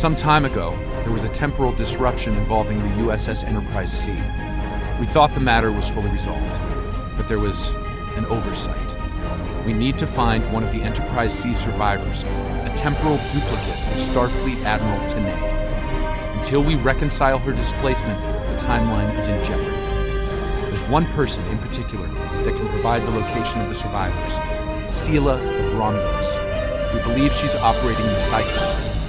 Some time ago, there was a temporal disruption involving the U.S.S. Enterprise C. We thought the matter was fully resolved, but there was an oversight. We need to find one of the Enterprise C survivors, a temporal duplicate of Starfleet Admiral T'Nae. Until we reconcile her displacement, the timeline is in jeopardy. There's one person in particular that can provide the location of the survivors, Sela of Romulus. We believe she's operating the Sitor system.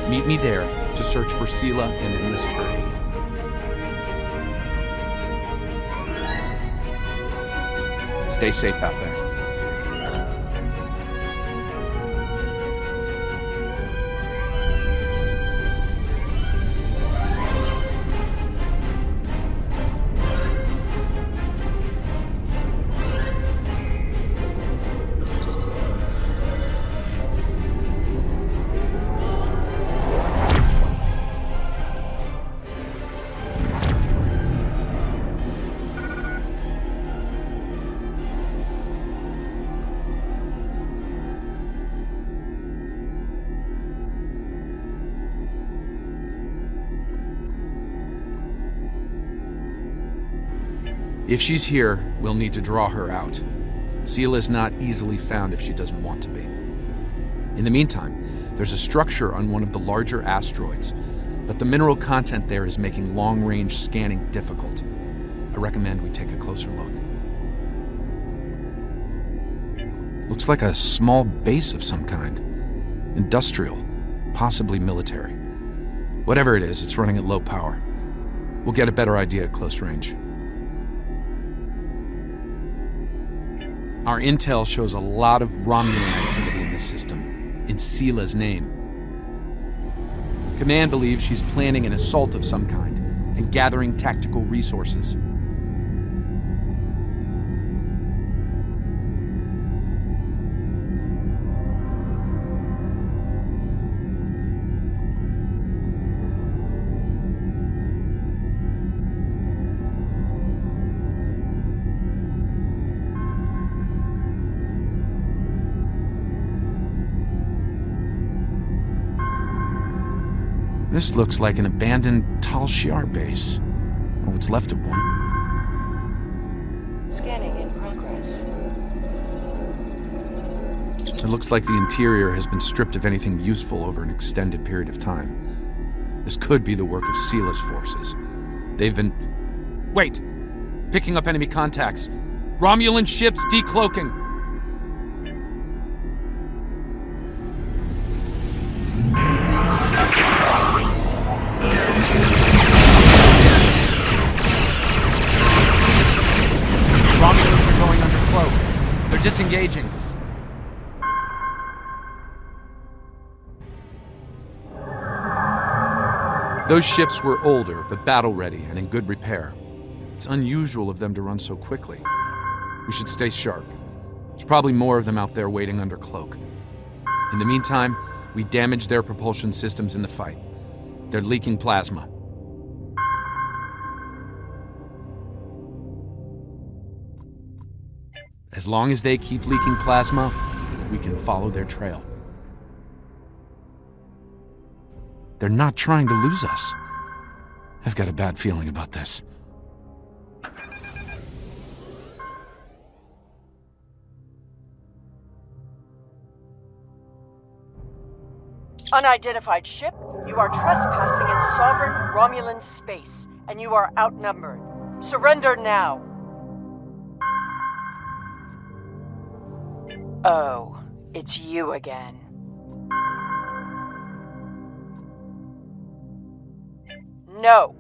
Meet me there to search for Sela and enlist her aid. Stay safe out there. If she's here, we'll need to draw her out. Sela's not easily found if she doesn't want to be. In the meantime, there's a structure on one of the larger asteroids, but the mineral content there is making long-range scanning difficult. I recommend we take a closer look. Looks like a small base of some kind. Industrial, possibly military. Whatever it is, it's running at low power. We'll get a better idea at close range. Our intel shows a lot of Romulan activity in this system, in Sela's name. Command believes she's planning an assault of some kind and gathering tactical resources. This looks like an abandoned Tal Shiar base, or what's left of one. Scanning in progress. It looks like the interior has been stripped of anything useful over an extended period of time. This could be the work of Sela's forces. They've been... Wait! Picking up enemy contacts. Romulan ships decloaking. Romulans are going under cloak. They're disengaging. Those ships were older, but battle-ready and in good repair. It's unusual of them to run so quickly. We should stay sharp. There's probably more of them out there waiting under cloak. In the meantime, we damage their propulsion systems in the fight. They're leaking plasma. As long as they keep leaking plasma, we can follow their trail. They're not trying to lose us. I've got a bad feeling about this. Unidentified ship, you are trespassing in sovereign Romulan space, and you are outnumbered. Surrender now. Oh, it's you again. No.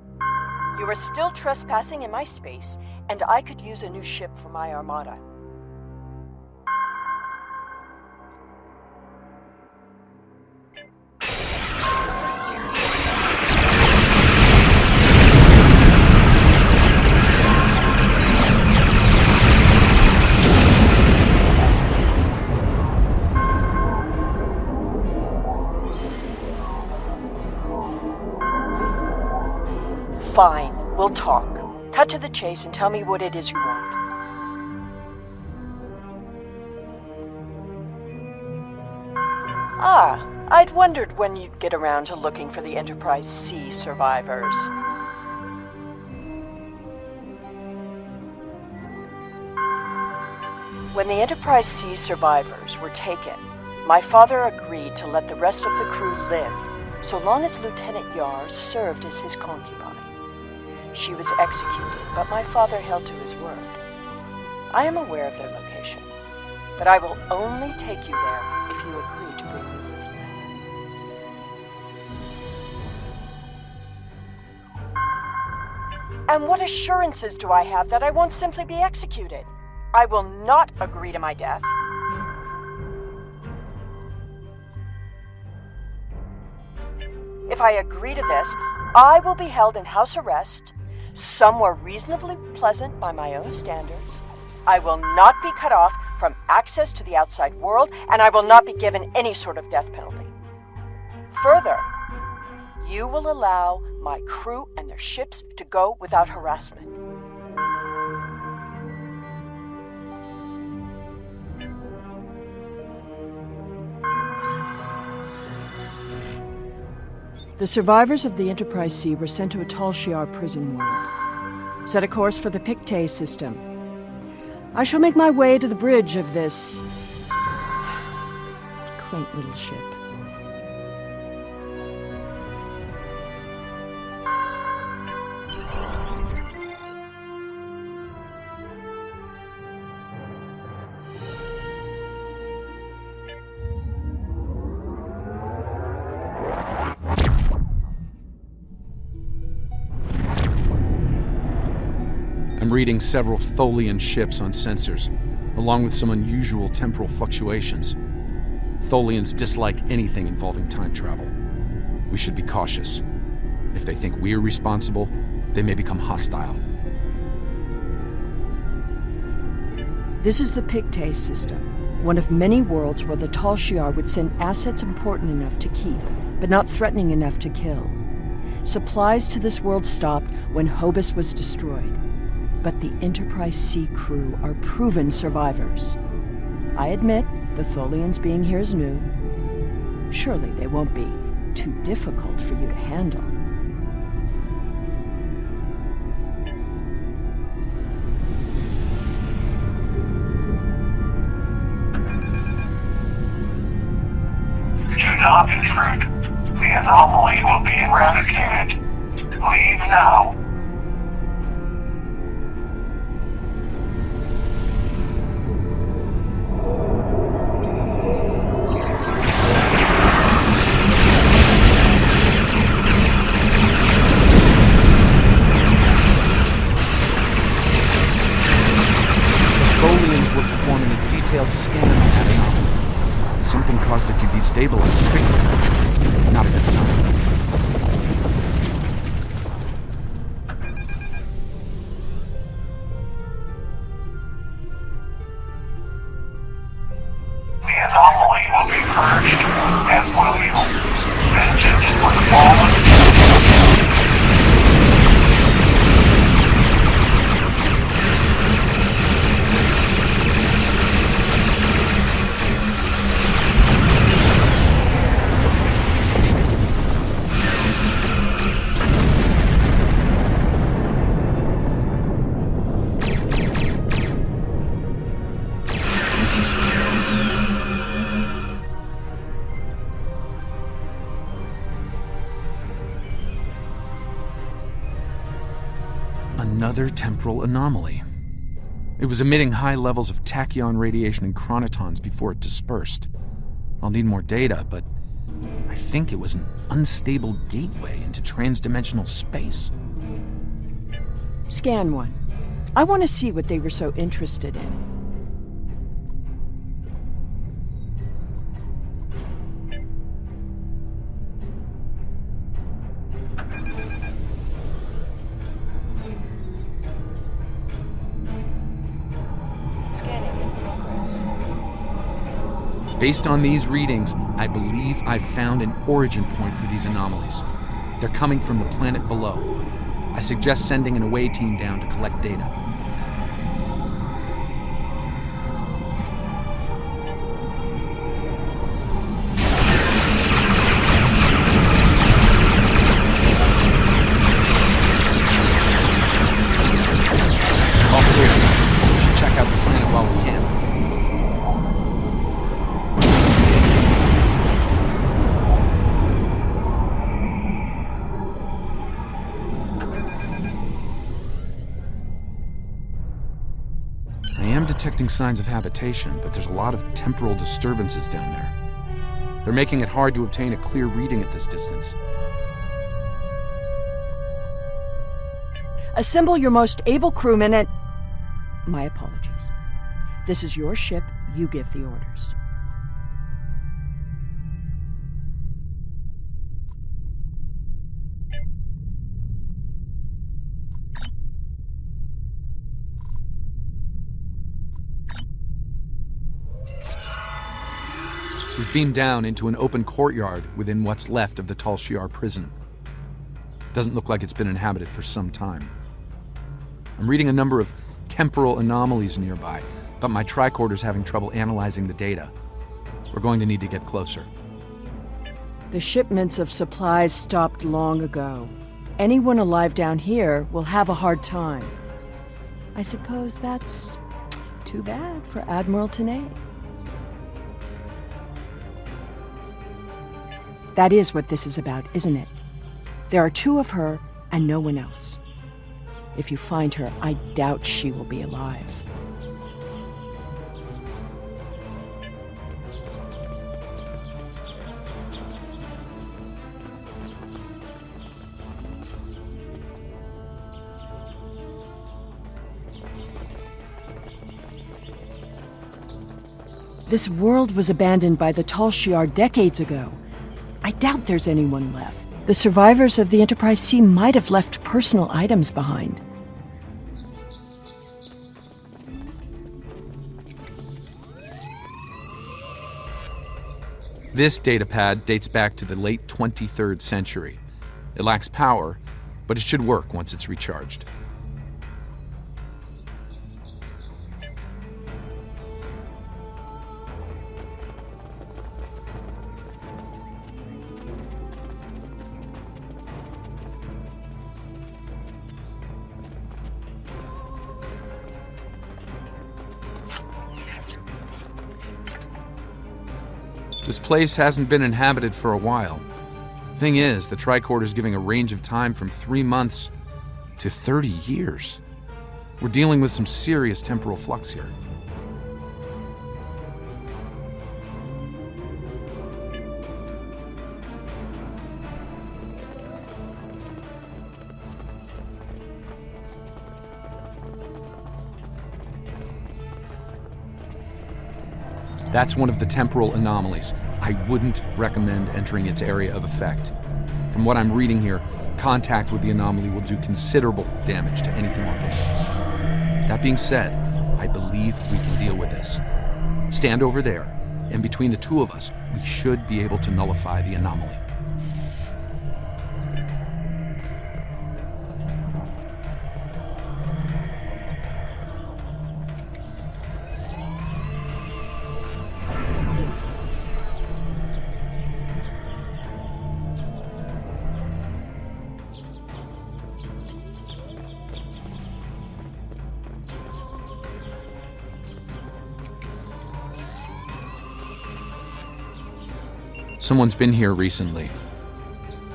You are still trespassing in my space, and I could use a new ship for my armada. Fine, we'll talk. Cut to the chase and tell me what it is you want. Ah, I'd wondered when you'd get around to looking for the Enterprise C survivors. When the Enterprise C survivors were taken, my father agreed to let the rest of the crew live, so long as Lieutenant Yar served as his concubine. She was executed, but my father held to his word. I am aware of their location, but I will only take you there if you agree to bring me with you. And what assurances do I have that I won't simply be executed? I will not agree to my death. If I agree to this, I will be held in house arrest, somewhere reasonably pleasant by my own standards. I will not be cut off from access to the outside world, and I will not be given any sort of death penalty. Further, you will allow my crew and their ships to go without harassment. The survivors of the Enterprise C were sent to a Tal Shiar prison world. Set a course for the Pictet system. I shall make my way to the bridge of this quaint little ship. I'm reading several Tholian ships on sensors, along with some unusual temporal fluctuations. Tholians dislike anything involving time travel. We should be cautious. If they think we're responsible, they may become hostile. This is the Pictet system, one of many worlds where the Tal Shiar would send assets important enough to keep, but not threatening enough to kill. Supplies to this world stopped when Hobus was destroyed. But the Enterprise C crew are proven survivors. I admit, the Tholians being here is new. Surely they won't be too difficult for you to handle. Do not intrude. The anomaly will be eradicated. Leave now. Scan of that anomaly. Something caused it to destabilize quickly. Not a good sign. The anomaly will be purged, as will you. Vengeance for the fallen. Another temporal anomaly. It was emitting high levels of tachyon radiation and chronotons before it dispersed. I'll need more data, but I think it was an unstable gateway into transdimensional space. Scan one. I want to see what they were so interested in. Based on these readings, I believe I've found an origin point for these anomalies. They're coming from the planet below. I suggest sending an away team down to collect data. detecting signs of habitation, but there's a lot of temporal disturbances down there. They're making it hard to obtain a clear reading at this distance. Assemble your most able crewmen and... My apologies. This is your ship. You give the orders. We've beamed down into an open courtyard within what's left of the Tal Shiar prison. Doesn't look like it's been inhabited for some time. I'm reading a number of temporal anomalies nearby, but my tricorder's having trouble analyzing the data. We're going to need to get closer. The shipments of supplies stopped long ago. Anyone alive down here will have a hard time. I suppose that's too bad for Admiral T'Nae. That is what this is about, isn't it? There are two of her and no one else. If you find her, I doubt she will be alive. This world was abandoned by the Tal Shiar decades ago. I doubt there's anyone left. The survivors of the Enterprise C might have left personal items behind. This datapad dates back to the late 23rd century. It lacks power, but it should work once it's recharged. This place hasn't been inhabited for a while. Thing is, the tricorder's giving a range of time from 3 months to 30 years. We're dealing with some serious temporal flux here. That's one of the temporal anomalies. I wouldn't recommend entering its area of effect. From what I'm reading here, contact with the anomaly will do considerable damage to anything organic. That being said, I believe we can deal with this. Stand over there, and between the two of us, we should be able to nullify the anomaly. Someone's been here recently.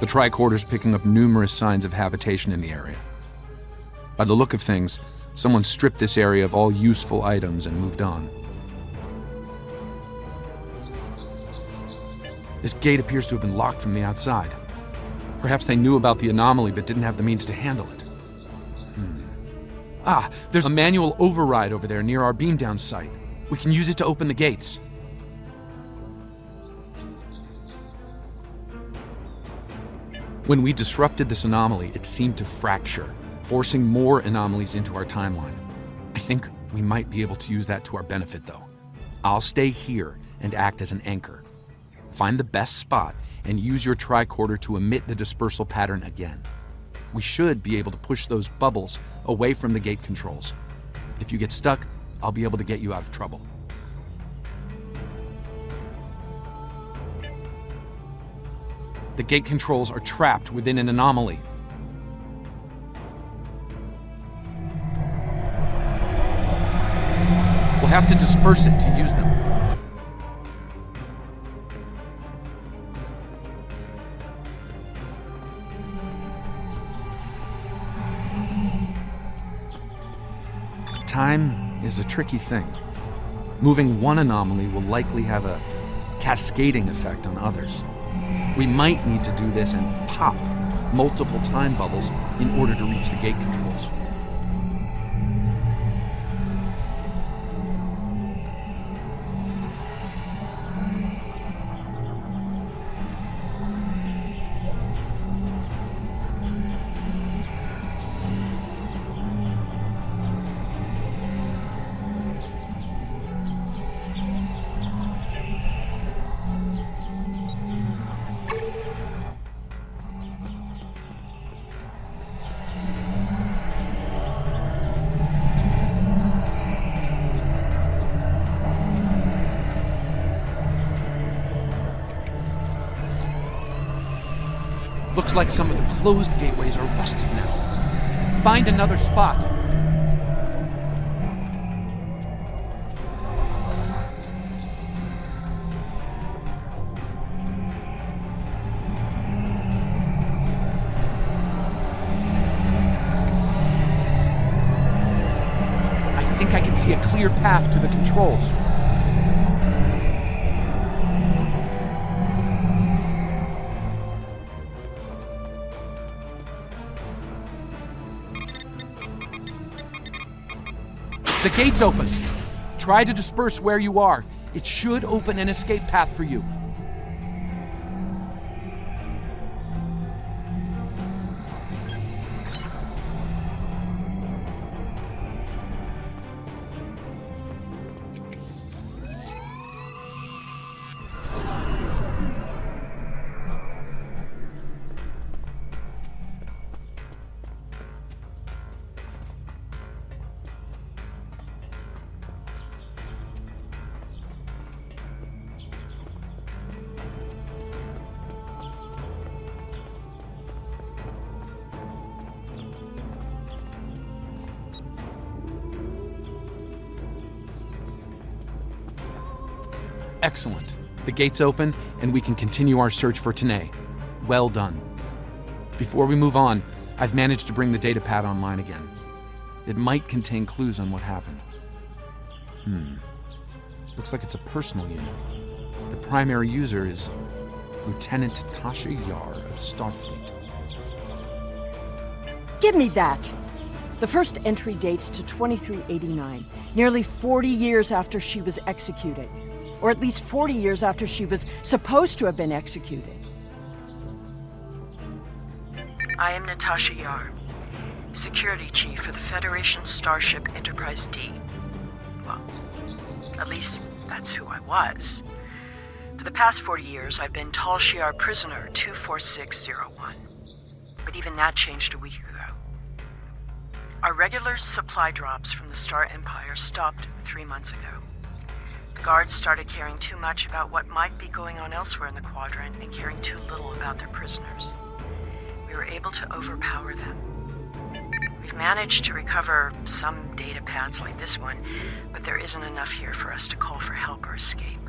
The tricorder's picking up numerous signs of habitation in the area. By the look of things, someone stripped this area of all useful items and moved on. This gate appears to have been locked from the outside. Perhaps they knew about the anomaly but didn't have the means to handle it. Ah, there's a manual override over there near our beam-down site. We can use it to open the gates. When we disrupted this anomaly, it seemed to fracture, forcing more anomalies into our timeline. I think we might be able to use that to our benefit, though. I'll stay here and act as an anchor. Find the best spot and use your tricorder to emit the dispersal pattern again. We should be able to push those bubbles away from the gate controls. If you get stuck, I'll be able to get you out of trouble. The gate controls are trapped within an anomaly. We'll have to disperse it to use them. Time is a tricky thing. Moving one anomaly will likely have a cascading effect on others. We might need to do this and pop multiple time bubbles in order to reach the gate controls. Looks like some of the closed gateways are rusted now. Find another spot. I think I can see a clear path to the controls. The gate's open. Try to disperse where you are. It should open an escape path for you. Excellent. The gate's open, and we can continue our search for T'Nae. Well done. Before we move on, I've managed to bring the datapad online again. It might contain clues on what happened. Looks like it's a personal unit. The primary user is Lieutenant Tasha Yar of Starfleet. Give me that! The first entry dates to 2389, nearly 40 years after she was executed. Or at least 40 years after she was supposed to have been executed. I am Natasha Yar, Security Chief for the Federation Starship Enterprise D. Well, at least that's who I was. For the past 40 years, I've been Tal Shiar Prisoner 24601. But even that changed a week ago. Our regular supply drops from the Star Empire stopped 3 months ago. The guards started caring too much about what might be going on elsewhere in the quadrant and caring too little about their prisoners. We were able to overpower them. We've managed to recover some data pads like this one, but there isn't enough here for us to call for help or escape.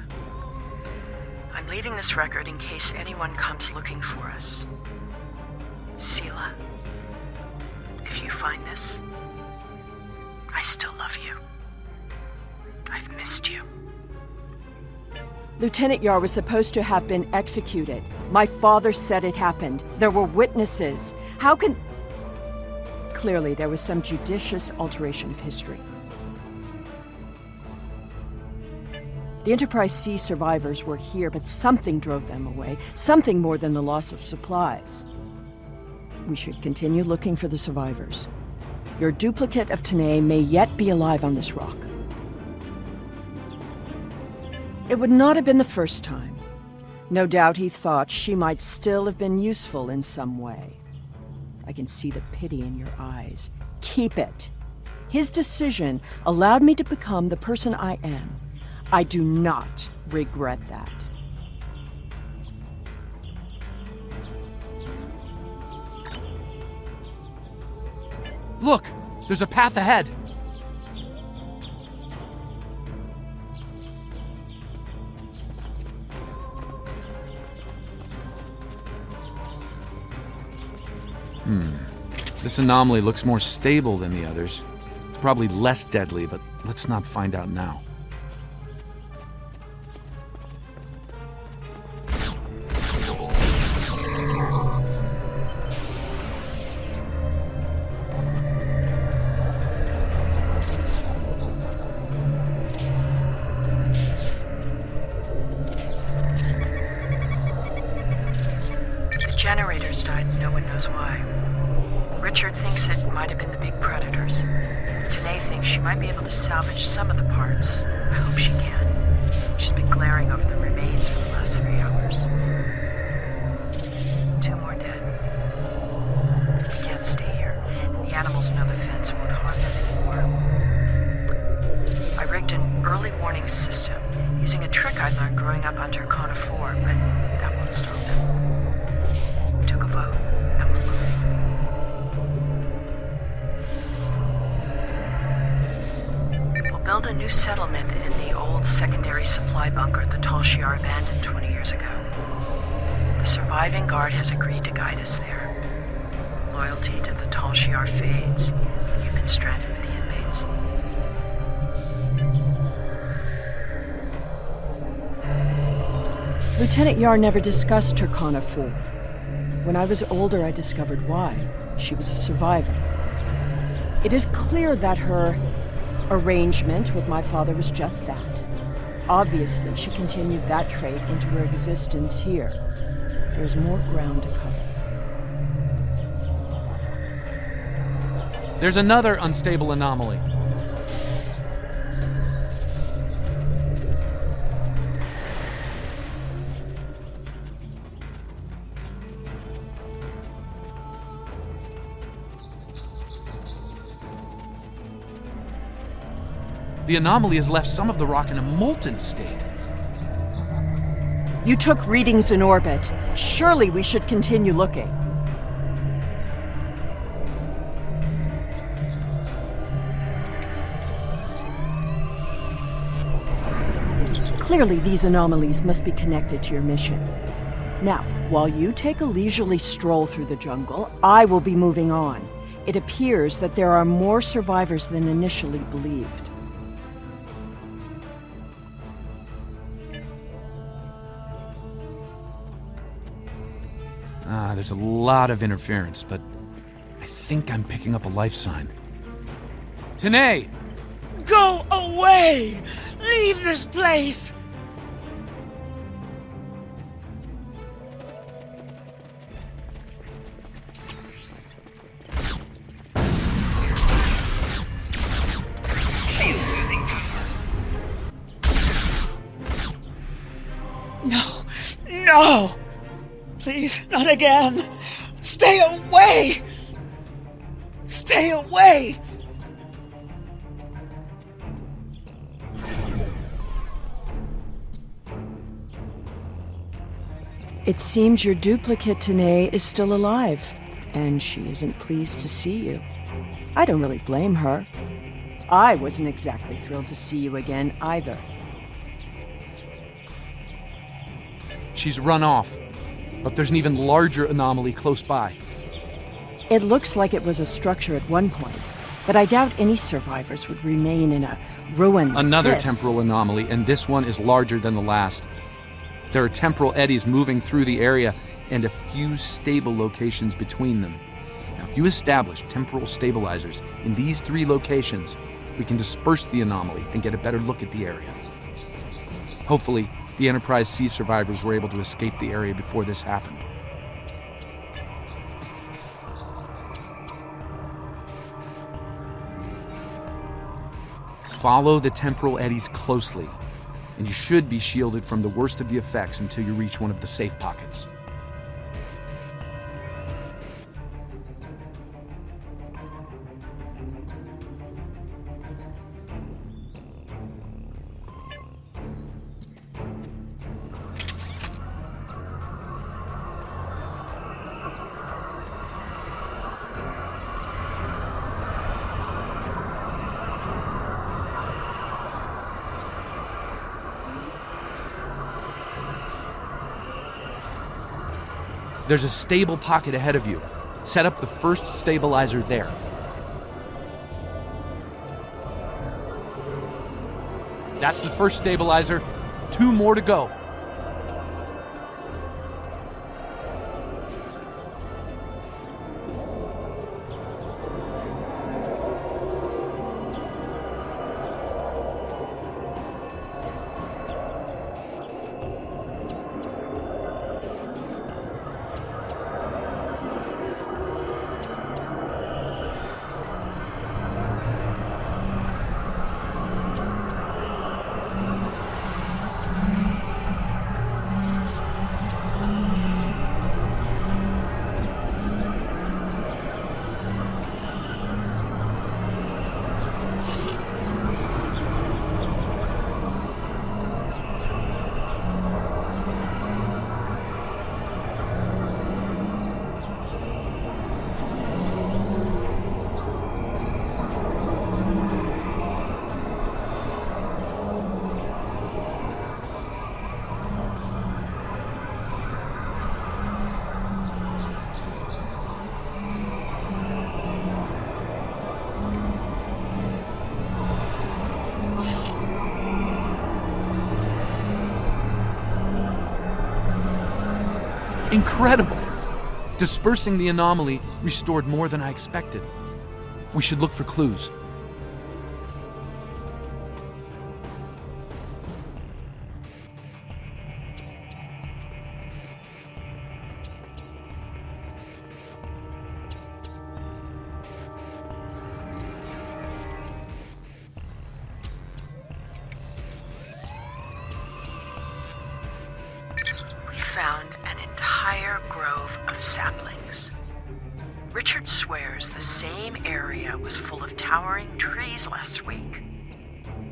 I'm leaving this record in case anyone comes looking for us. Sela, if you find this, I still love you. I've missed you. Lieutenant Yar was supposed to have been executed. My father said it happened. There were witnesses. How can... Clearly, there was some judicious alteration of history. The Enterprise C survivors were here, but something drove them away. Something more than the loss of supplies. We should continue looking for the survivors. Your duplicate of T'Nae may yet be alive on this rock. It would not have been the first time. No doubt he thought she might still have been useful in some way. I can see the pity in your eyes. Keep it. His decision allowed me to become the person I am. I do not regret that. Look! There's a path ahead! This anomaly looks more stable than the others. It's probably less deadly, but Let's not find out now. The generators died and no one knows why. Richard thinks it might have been the big predators. T'Nae thinks she might be able to salvage some of the parts. I hope she can. She's been glaring over the remains for the last 3 hours. 2 more dead. We can't stay here. The animals know the fence won't harm them anymore. I rigged an early warning system using a trick I learned growing up on Turkana 4, but that won't stop them. We took a vote, and we're moving. Build a new settlement in the old secondary supply bunker the Tal Shiar abandoned 20 years ago. The surviving guard has agreed to guide us there. Loyalty to the Tal Shiar fades when you've been stranded with the inmates. Lieutenant Yar never discussed Turkana 4. When I was older, I discovered why. She was a survivor. It is clear that her arrangement with my father was just that. Obviously, she continued that trait into her existence here. There's more ground to cover. There's another unstable anomaly. The anomaly has left some of the rock in a molten state. You took readings in orbit. Surely we should continue looking. Clearly, these anomalies must be connected to your mission. Now, while you take a leisurely stroll through the jungle, I will be moving on. It appears that there are more survivors than initially believed. There's a lot of interference, but I think I'm picking up a life sign. T'Nae! Go away! Leave this place! No! No! Please, not again! Stay away! Stay away! It seems your duplicate T'Nae is still alive, and she isn't pleased to see you. I don't really blame her. I wasn't exactly thrilled to see you again either. She's run off, but there's an even larger anomaly close by. It looks like it was a structure at one point, but I doubt any survivors would remain in a ruin like Another this. temporal anomaly, and this one is larger than the last. There are temporal eddies moving through the area and a few stable locations between them. Now, if you establish temporal stabilizers in these 3 locations, we can disperse the anomaly and get a better look at the area. Hopefully, the Enterprise C survivors were able to escape the area before this happened. Follow the temporal eddies closely, and you should be shielded from the worst of the effects until you reach one of the safe pockets. There's a stable pocket ahead of you. Set up the first stabilizer there. That's the first stabilizer. 2 more to go. Incredible! Dispersing the anomaly restored more than I expected. We should look for clues. Found an entire grove of saplings. Richard swears the same area was full of towering trees last week.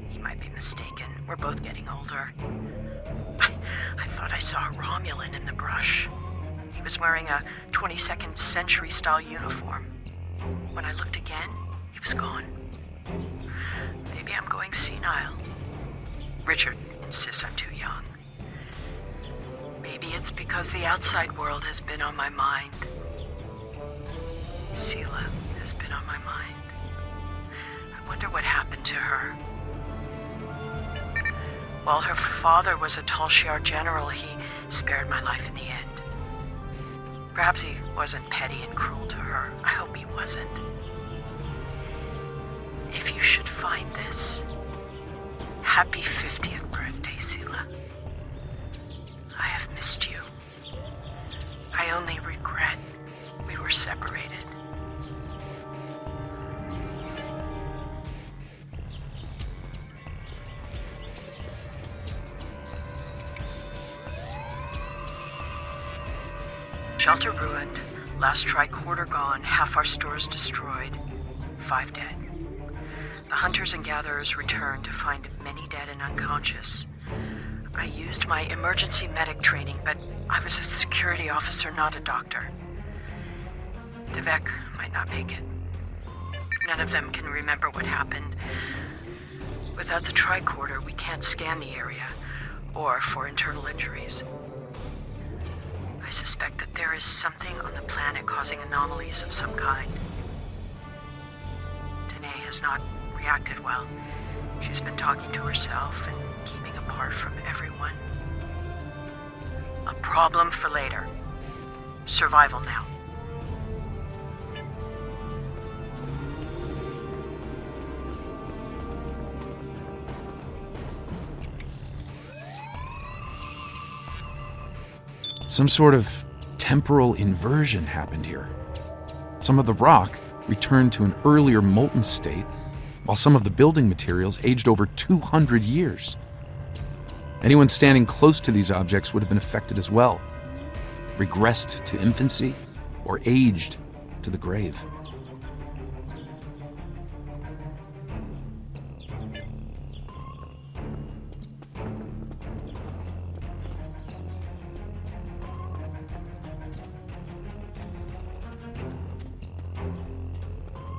He might be mistaken. We're both getting older. I thought I saw a Romulan in the brush. He was wearing a 22nd century style uniform. When I looked again, he was gone. Maybe I'm going senile. Richard insists I'm too young. Maybe it's because the outside world has been on my mind. Sela has been on my mind. I wonder what happened to her. While her father was a Tal Shiar general, he spared my life in the end. Perhaps he wasn't petty and cruel to her. I hope he wasn't. If you should find this, happy 50th birthday, Sela. I have missed you. I only regret we were separated. Shelter ruined, last tricorder gone, half our stores destroyed, 5 dead. The hunters and gatherers returned to find many dead and unconscious. I used my emergency medic training, but I was a security officer, not a doctor. Devek might not make it. None of them can remember what happened. Without the tricorder, we can't scan the area, or for internal injuries. I suspect that there is something on the planet causing anomalies of some kind. T'Nae has not reacted well. She's been talking to herself and keeping apart from everyone. A problem for later. Survival now. Some sort of temporal inversion happened here. Some of the rock returned to an earlier molten state, while some of the building materials aged over 200 years. Anyone standing close to these objects would have been affected as well, regressed to infancy, or aged to the grave.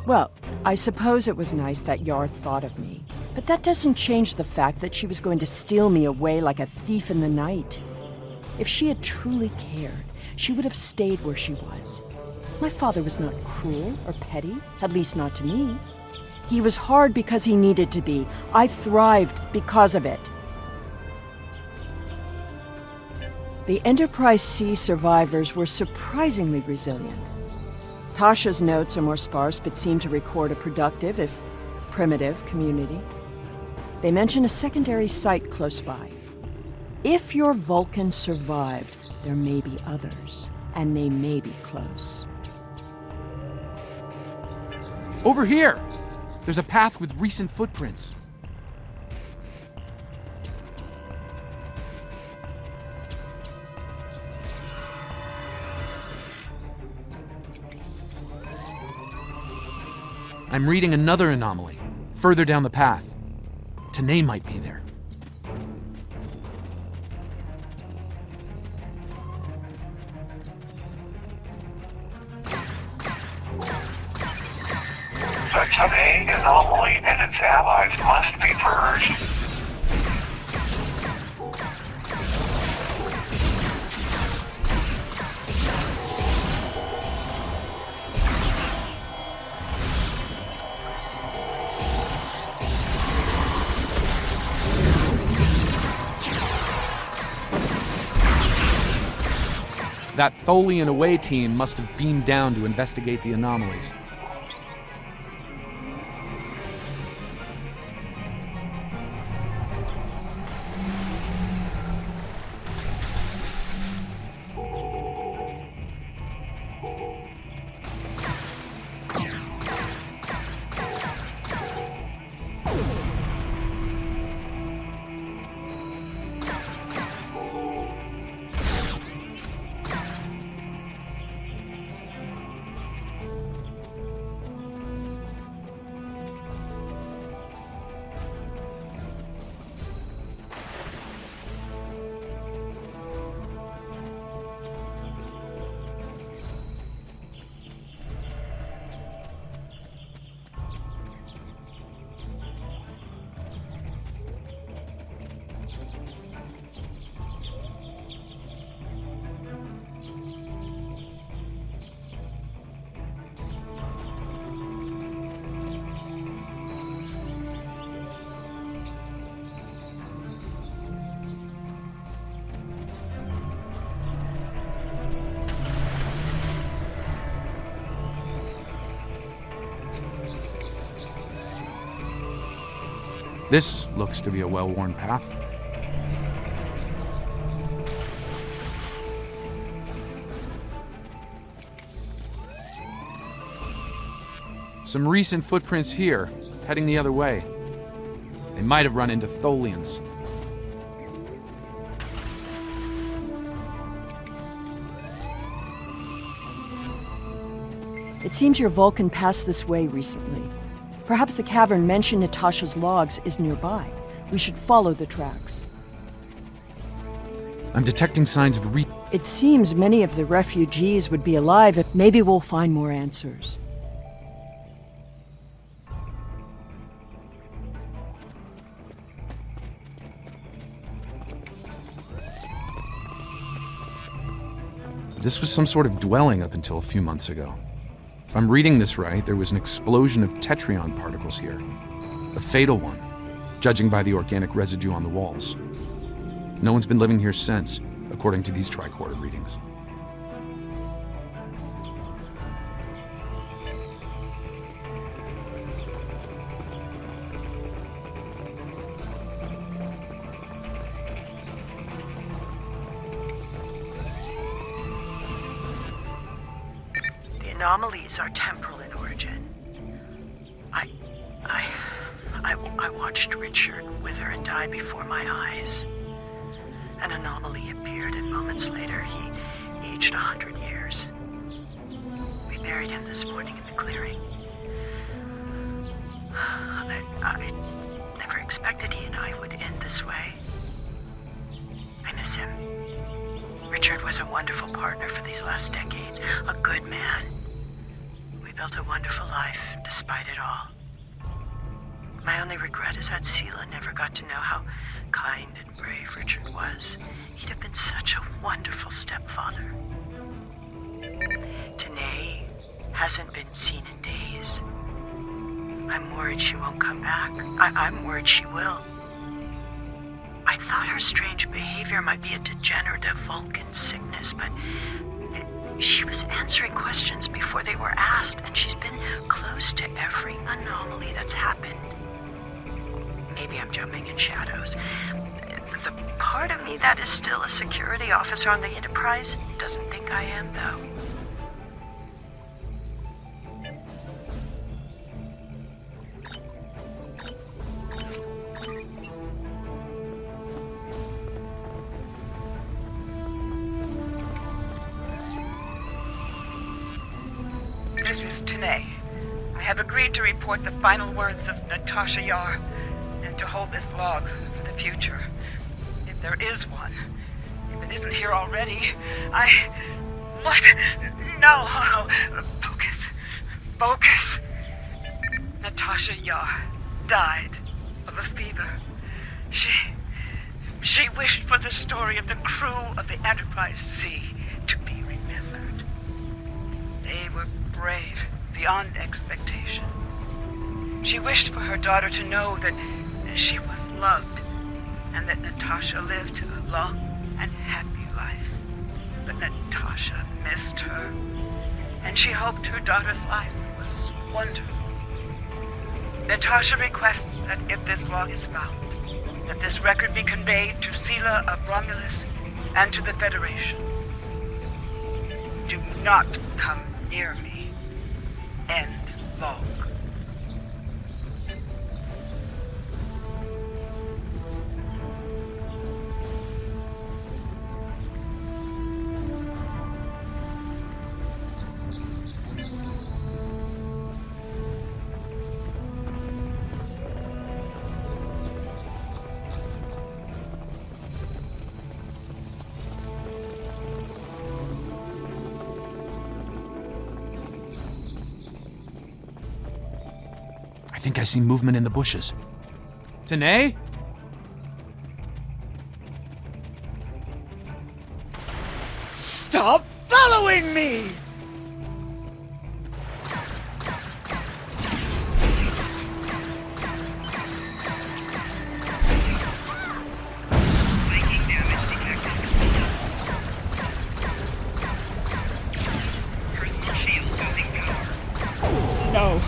Well, I suppose it was nice that Yar thought of me. But that doesn't change the fact that she was going to steal me away like a thief in the night. If she had truly cared, she would have stayed where she was. My father was not cruel or petty, at least not to me. He was hard because he needed to be. I thrived because of it. The Enterprise C survivors were surprisingly resilient. Tasha's notes are more sparse, but seem to record a productive, if primitive, community. They mention a secondary site close by. If your Vulcan survived, there may be others, and they may be close. Over here! There's a path with recent footprints. I'm reading another anomaly, further down the path. T'Nae might be there. The T'Nae anomaly and its allies must be purged. That Tholian away team must have beamed down to investigate the anomalies. This looks to be a well-worn path. Some recent footprints here, heading the other way. They might have run into Tholians. It seems your Vulcan passed this way recently. Perhaps the cavern mentioned in Natasha's logs is nearby. We should follow the tracks. I'm detecting signs of It seems many of the refugees would be alive. Maybe we'll find more answers. This was some sort of dwelling up until a few months ago. If I'm reading this right, there was an explosion of tetryon particles here. A fatal one, judging by the organic residue on the walls. No one's been living here since, according to these tricorder readings. Anomalies are temporal in origin. I watched Richard wither and die before my eyes. An anomaly appeared, and moments later, he aged 100 years. We buried him this morning in the clearing. I never expected he and I would end this way. I miss him. Richard was a wonderful partner for these last decades, a good man. We built a wonderful life, despite it all. My only regret is that Sela never got to know how kind and brave Richard was. He'd have been such a wonderful stepfather. T'Nae hasn't been seen in days. I'm worried she won't come back. I'm worried she will. I thought her strange behavior might be a degenerative Vulcan sickness, but she was answering questions before they were asked, and she's been close to every anomaly that's happened. Maybe I'm jumping in shadows. The part of me that is still a security officer on the Enterprise doesn't think I am, though. This is T'Nae. I have agreed to report the final words of Natasha Yar and to hold this log for the future. If there is one. If it isn't here already, What? No! Focus. Focus! Natasha Yar died of a fever. She wished for the story of the crew of the Enterprise C to be remembered. They were brave beyond expectation. She wished for her daughter to know that she was loved and that Natasha lived a long and happy life. But Natasha missed her, and she hoped her daughter's life was wonderful. Natasha requests that if this log is found, that this record be conveyed to Sela of Romulus and to the Federation. Do not come near me. End log. I think I see movement in the bushes. T'Nae? Stop following me! No!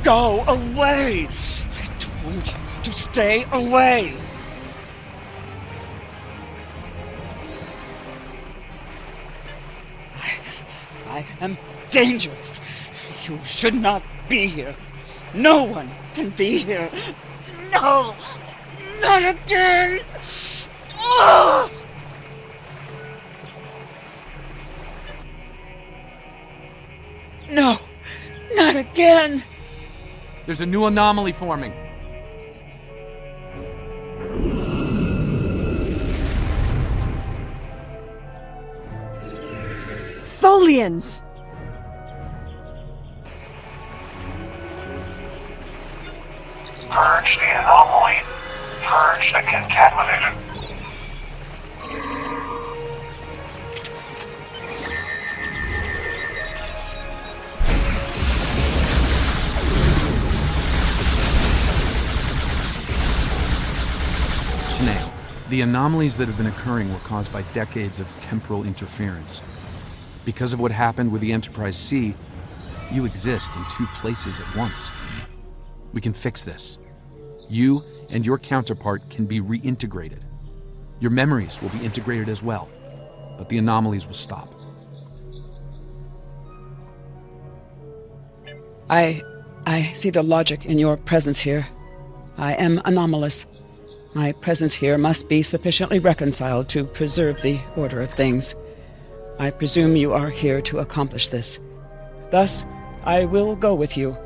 Go away! I told you to stay away! I am dangerous. You should not be here. No one can be here. No! Not again! Oh! No! Not again! There's a new anomaly forming. Folians! Purge the anomaly. Purge the contaminated. T'Nae, the anomalies that have been occurring were caused by decades of temporal interference. Because of what happened with the Enterprise C, you exist in two places at once. We can fix this. You and your counterpart can be reintegrated. Your memories will be integrated as well, but the anomalies will stop. I see the logic in your presence here. I am anomalous. My presence here must be sufficiently reconciled to preserve the order of things. I presume you are here to accomplish this. Thus, I will go with you.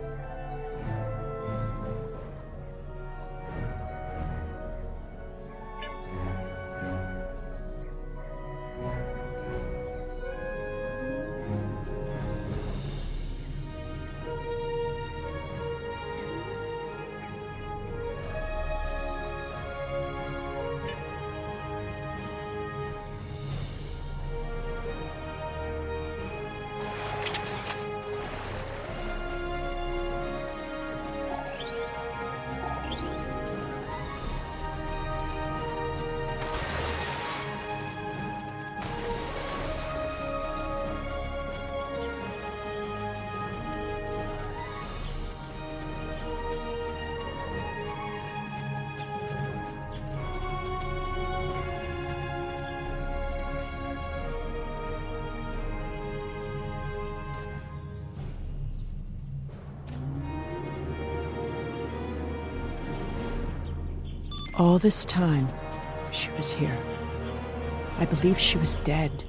All this time, she was here. I believed she was dead.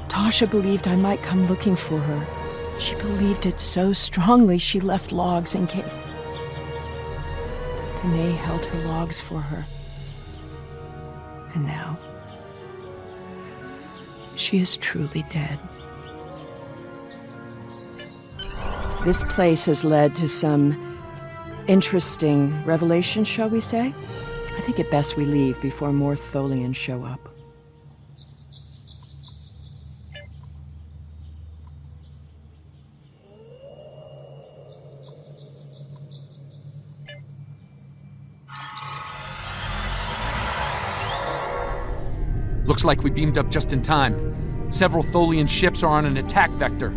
Tasha believed I might come looking for her. She believed it so strongly she left logs in case. T'Nae held her logs for her. And now, she is truly dead. This place has led to some interesting revelations, shall we say? I think it best we leave before more Tholians show up. Looks like we beamed up just in time. Several Tholian ships are on an attack vector.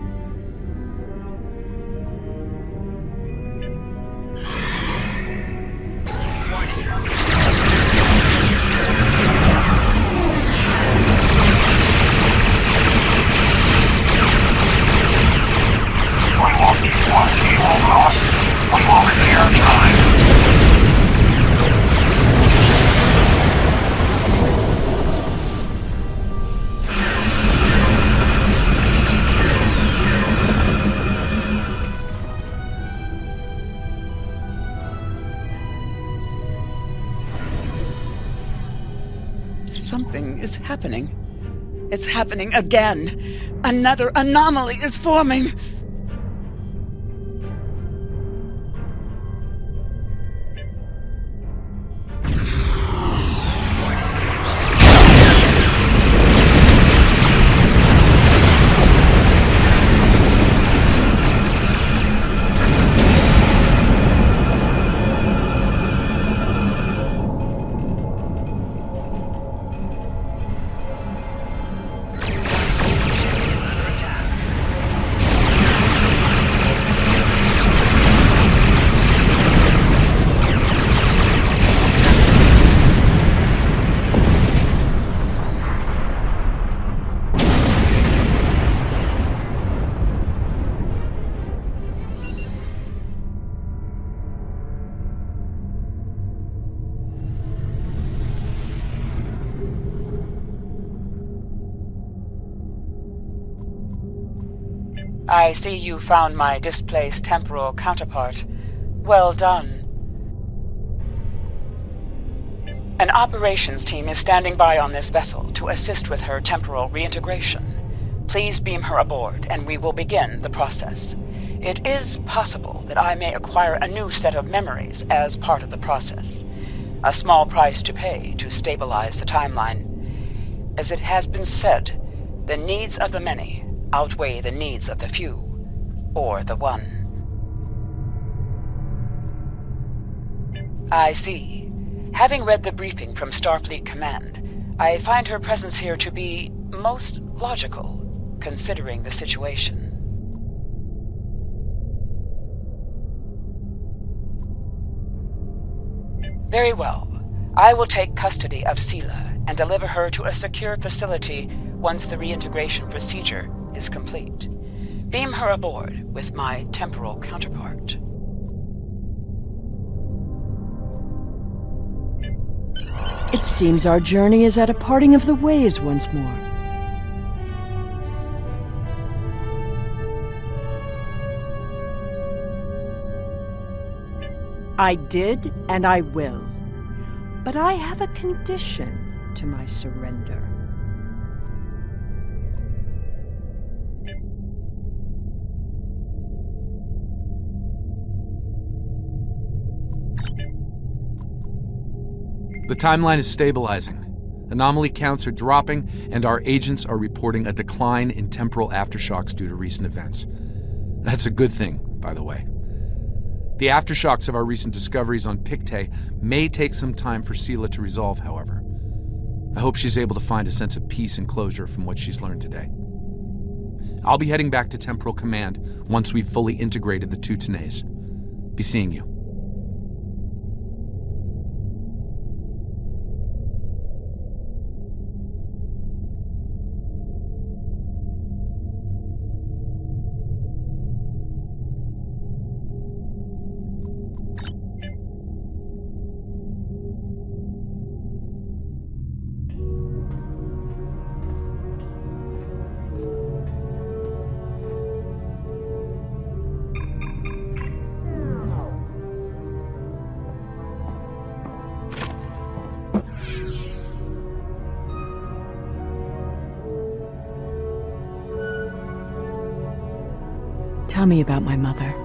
Something is happening. It's happening again. Another anomaly is forming. I see you found my displaced temporal counterpart. Well done. An operations team is standing by on this vessel to assist with her temporal reintegration. Please beam her aboard, and we will begin the process. It is possible that I may acquire a new set of memories as part of the process. A small price to pay to stabilize the timeline. As it has been said, the needs of the many outweigh the needs of the few, or the one. I see. Having read the briefing from Starfleet Command, I find her presence here to be most logical, considering the situation. Very well. I will take custody of Sela and deliver her to a secure facility once the reintegration procedure is complete. Beam her aboard with my temporal counterpart. It seems our journey is at a parting of the ways once more. I did, and I will. But I have a condition to my surrender. The timeline is stabilizing. Anomaly counts are dropping, and our agents are reporting a decline in temporal aftershocks due to recent events. That's a good thing, by the way. The aftershocks of our recent discoveries on Pictet may take some time for Sela to resolve, however. I hope she's able to find a sense of peace and closure from what she's learned today. I'll be heading back to Temporal Command once we've fully integrated the two T'Naes. Be seeing you. Tell me about my mother.